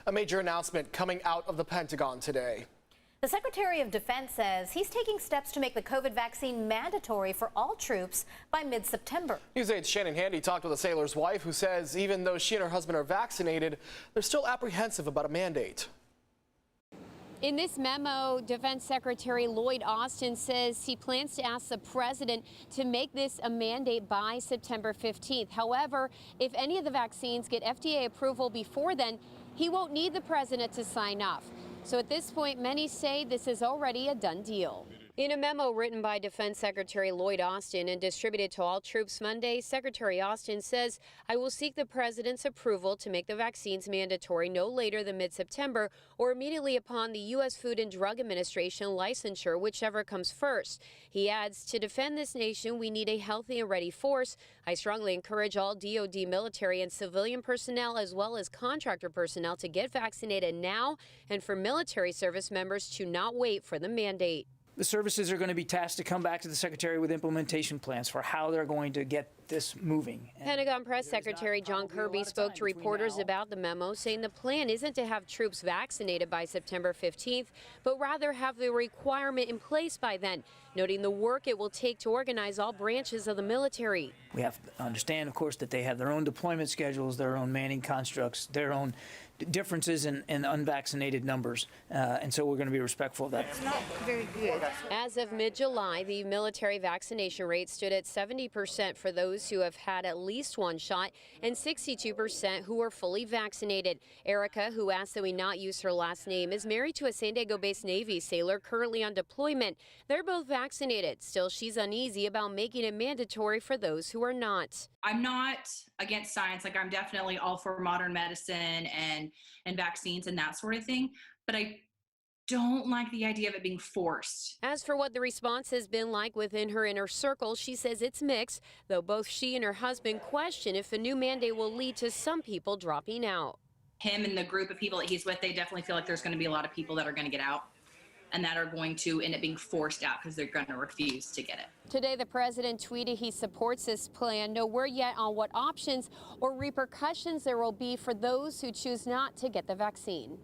A major announcement coming out of the Pentagon today. The Secretary of Defense says he's taking steps to make the COVID vaccine mandatory for all troops by mid-September. News 8's Shannon Handy talked with a sailor's wife who says even though she and her husband are vaccinated, they're still apprehensive about a mandate. In this memo, Defense Secretary Lloyd Austin says he plans to ask the president to make this a mandate by September 15th. However, if any of the vaccines get FDA approval before then, he won't need the president to sign off. So at this point, many say this is already a done deal. In a memo written by Defense Secretary Lloyd Austin and distributed to all troops Monday, Secretary Austin says, I will seek the president's approval to make the vaccines mandatory no later than mid-September or immediately upon the U.S. Food and Drug Administration licensure, whichever comes first. He adds, to defend this nation, we need a healthy and ready force. I strongly encourage all DoD military and civilian personnel as well as contractor personnel to get vaccinated now and for military service members to not wait for the mandate. The services are going to be tasked to come back to the Secretary with implementation plans for how they're going to get this moving. Pentagon Press Secretary John Kirby spoke to reporters about the memo, saying the plan isn't to have troops vaccinated by September 15th, but rather have the requirement in place by then, noting the work it will take to organize all branches of the military. We have to understand, of course, that they have their own deployment schedules, their own manning constructs, their own differences in unvaccinated numbers, and so we're going to be respectful of that. It's not very good. As of mid-July, the military vaccination rate stood at 70% for those who have had at least one shot and 62% who are fully vaccinated. Erica, who asked that we not use her last name, is married to a San Diego-based Navy sailor currently on deployment. They're both vaccinated. Still, she's uneasy about making it mandatory for those who are not. I'm not against science. Like, I'm definitely all for modern medicine and vaccines and that sort of thing. But I don't like the idea of it being forced. As for what the response has been like within her inner circle, she says it's mixed, though both she and her husband question if a new mandate will lead to some people dropping out. Him and the group of people that he's with, they definitely feel like there's going to be a lot of people that are going to get out and that are going to end up being forced out because they're going to refuse to get it. Today, the president tweeted he supports this plan. No word yet on what options or repercussions there will be for those who choose not to get the vaccine.